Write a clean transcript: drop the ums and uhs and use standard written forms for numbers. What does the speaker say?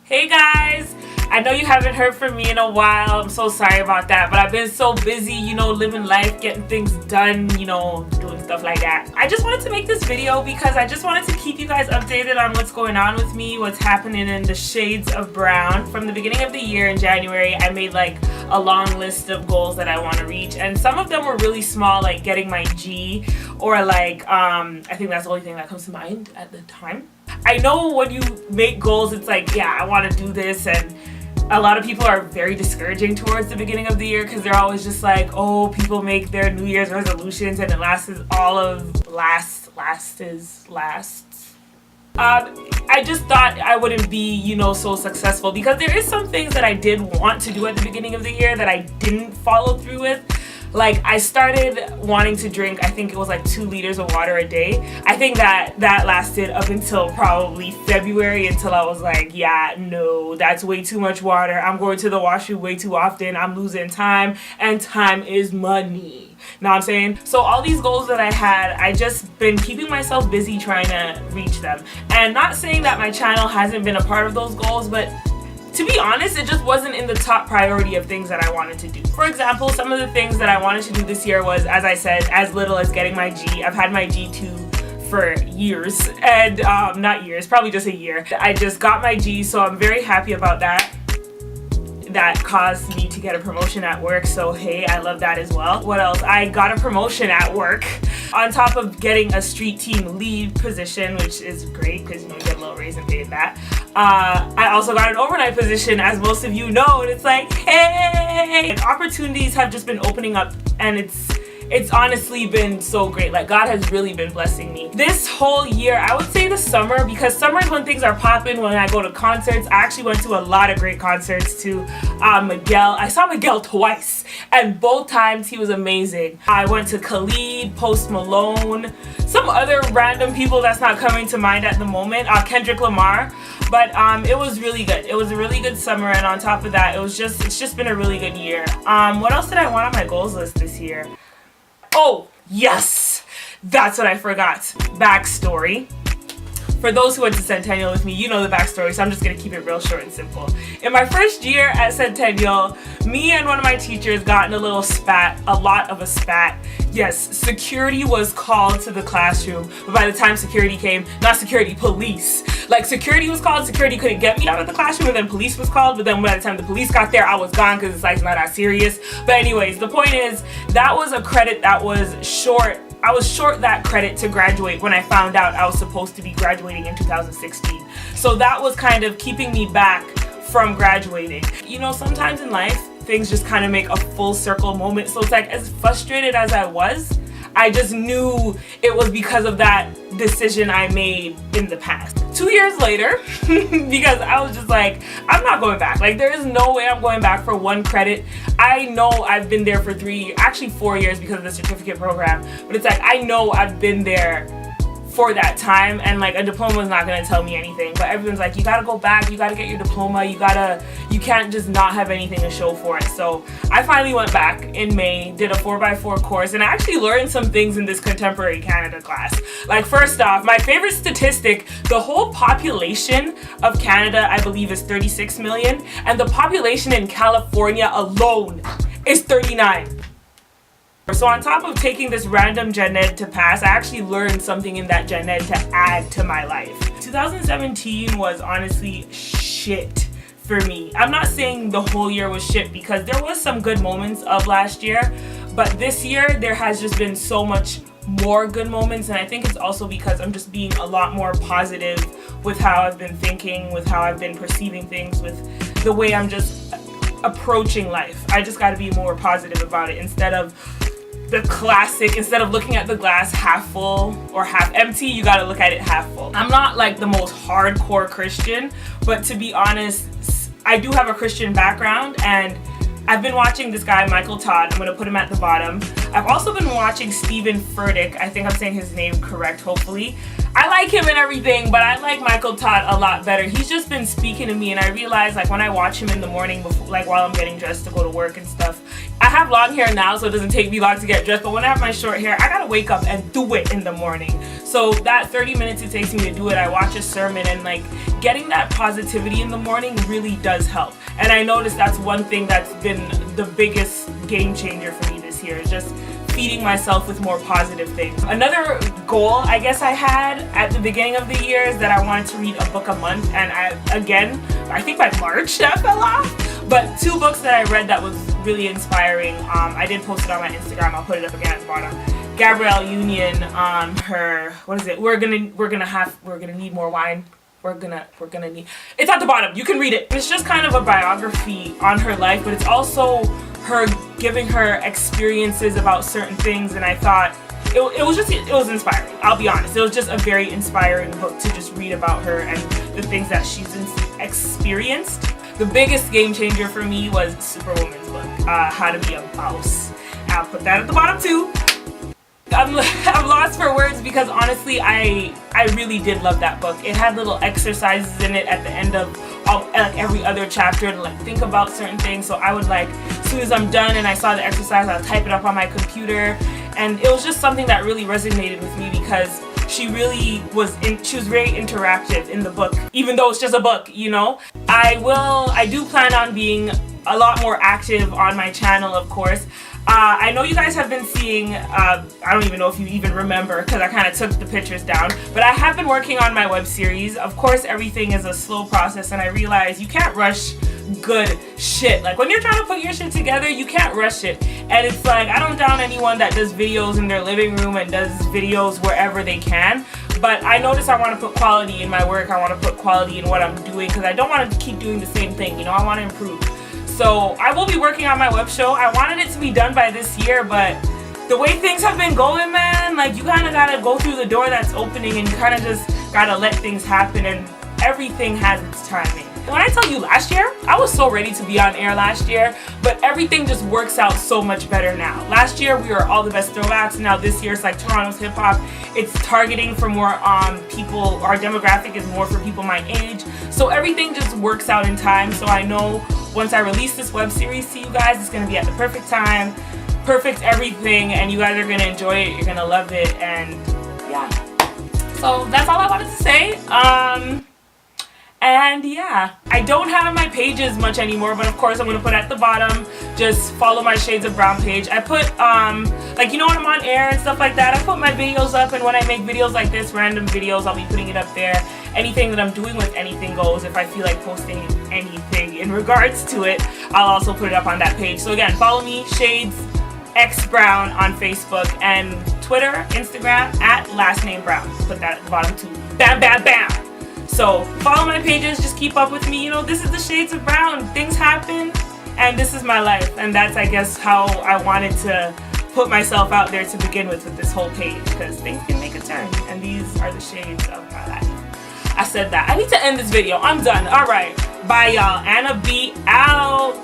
Hey guys! I know you haven't heard from me in a while. I'm so sorry about that, but I've been so busy, living life, getting things done, doing stuff like that. I just wanted to make this video because I just wanted to keep you guys updated on what's going on with me, what's happening in the Shades of Browne. From the beginning of the year in January, I made like a long list of goals that I want to reach, and some of them were really small, like getting my G, or like I think that's the only thing that comes to mind at the time. I know when you make goals, it's like, yeah, I want to do this, and a lot of people are very discouraging towards the beginning of the year because they're always just like, oh, people make their New Year's resolutions and it lasts. I just thought I wouldn't be, so successful because there is some things that I did want to do at the beginning of the year that I didn't follow through with. Like, I started wanting to drink, I think it was like 2 liters of water a day. I think that lasted up until probably February, until I was like, yeah, no, that's way too much water. I'm going to the washroom way too often. I'm losing time, and time is money. Know what I'm saying? So all these goals that I had, I just been keeping myself busy trying to reach them. And not saying that my channel hasn't been a part of those goals, but to be honest, it just wasn't in the top priority of things that I wanted to do. For example, some of the things that I wanted to do this year was, as I said, as little as getting my G. I've had my G2 for years, and not years, probably just a year. I just got my G, so I'm very happy about that. That caused me to get a promotion at work, so hey, I love that as well. What else? I got a promotion at work on top of getting a street team lead position, which is great because you get a little raise and pay in that. I also got an overnight position, as most of you know, and it's like, hey! And opportunities have just been opening up, and it's honestly been so great. Like, God has really been blessing me. This whole year, I would say the summer, because summer is when things are popping, when I go to concerts. I actually went to a lot of great concerts to Miguel. I saw Miguel twice, and both times he was amazing. I went to Khalid, Post Malone, some other random people that's not coming to mind at the moment, Kendrick Lamar, but it was really good. It was a really good summer, and on top of that, it's just been a really good year. What else did I want on my goals list this year? Oh, yes! That's what I forgot. Backstory. For those who went to Centennial with me, you know the backstory, so I'm just going to keep it real short and simple. In my first year at Centennial, me and one of my teachers got in a little spat, a lot of a spat. Yes, security was called to the classroom, but by the time security came, not security, police. Like, security was called, security couldn't get me out of the classroom, and then police was called, but then by the time the police got there, I was gone because it's like not that serious. But anyways, the point is, that was a credit that was short. I was short that credit to graduate when I found out I was supposed to be graduating in 2016. So that was kind of keeping me back from graduating. Sometimes in life, things just kind of make a full circle moment. So it's like, as frustrated as I was, I just knew it was because of that decision I made in the past. 2 years later, because I was just like, I'm not going back. Like, there is no way I'm going back for one credit. I know I've been there for 4 years because of the certificate program, but it's like, I know I've been there for that time, and like, a diploma is not going to tell me anything, but everyone's like, you gotta go back, you gotta get your diploma, you can't just not have anything to show for it. So I finally went back in May, did a 4x4 course, and I actually learned some things in this Contemporary Canada class. Like, first off, my favorite statistic, the whole population of Canada, I believe, is 36 million, and the population in California alone is 39. So on top of taking this random gen ed to pass, I actually learned something in that gen ed to add to my life. 2017 was honestly shit for me. I'm not saying the whole year was shit, because there was some good moments of last year, but this year there has just been so much more good moments, and I think it's also because I'm just being a lot more positive with how I've been thinking, with how I've been perceiving things, with the way I'm just approaching life. I just got to be more positive about it instead of looking at the glass half full or half empty. You gotta look at it half full. I'm not like the most hardcore Christian, but to be honest, I do have a Christian background, and I've been watching this guy, Michael Todd. I'm gonna put him at the bottom. I've also been watching Stephen Furtick. I think I'm saying his name correct, hopefully. I like him and everything, but I like Michael Todd a lot better. He's just been speaking to me, and I realize, like, when I watch him in the morning, before, like while I'm getting dressed to go to work and stuff, I have long hair now, so it doesn't take me long to get dressed, but when I have my short hair, I gotta wake up and do it in the morning. So that 30 minutes it takes me to do it, I watch a sermon, and like getting that positivity in the morning really does help. And I noticed that's one thing that's been the biggest game changer for me this year, is just feeding myself with more positive things. Another goal I guess I had at the beginning of the year is that I wanted to read a book a month, and I think by March that fell off. But 2 books that I read that was really inspiring, I did post it on my Instagram, I'll put it up again at the bottom. Gabrielle Union, her, what is it? We're gonna need more wine. We're gonna need, it's at the bottom, you can read it. It's just kind of a biography on her life, but it's also her giving her experiences about certain things, and I thought it was inspiring. I'll be honest, it was just a very inspiring book to just read about her and the things that she's experienced. The biggest game changer for me was Superwoman's book, How to Be a Boss. I'll put that at the bottom too. I'm lost for words because honestly I really did love that book. It had little exercises in it at the end of every other chapter to like think about certain things. So I would like, as soon as I'm done and I saw the exercise, I'll type it up on my computer, and it was just something that really resonated with me because she was very interactive in the book, even though it's just a book, you know. I do plan on being a lot more active on my channel, of course. I know you guys have been seeing, I don't even know if you even remember because I kind of took the pictures down, but I have been working on my web series. Of course, everything is a slow process, and I realize you can't rush good shit. Like when you're trying to put your shit together, you can't rush it. And it's like, I don't down anyone that does videos in their living room and does videos wherever they can, but I notice I want to put quality in my work. I want to put quality in what I'm doing because I don't want to keep doing the same thing, you know. I want to improve. So I will be working on my web show. I wanted it to be done by this year, but the way things have been going, man, like you kind of got to go through the door that's opening, and you kind of just got to let things happen, and everything has its timing. When I tell you last year, I was so ready to be on air last year, but everything just works out so much better now. Last year we were all the best throwbacks, now this year it's like Toronto's hip hop. It's targeting for more people, our demographic is more for people my age. So everything just works out in time. So I know once I release this web series to you guys, it's gonna be at the perfect time, perfect everything, and you guys are gonna enjoy it, you're gonna love it, and yeah. So that's all I wanted to say. And yeah, I don't have my pages much anymore, but of course I'm going to put at the bottom, just follow my Shades of Browne page. I put, like, you know, when I'm on air and stuff like that, I put my videos up, and when I make videos like this, random videos, I'll be putting it up there. Anything that I'm doing with anything goes. If I feel like posting anything in regards to it, I'll also put it up on that page. So again, follow me, Shades X Browne on Facebook, and Twitter, Instagram, at lastnamebrown. Put that at the bottom too. Bam, bam, bam! So follow my pages, just keep up with me. You know, this is the Shades of Browne. Things happen, and this is my life. And that's, I guess, how I wanted to put myself out there to begin with this whole page, because things can make a turn, and these are the shades of my life. I said that. I need to end this video. I'm done. All right. Bye, y'all. Anna B out.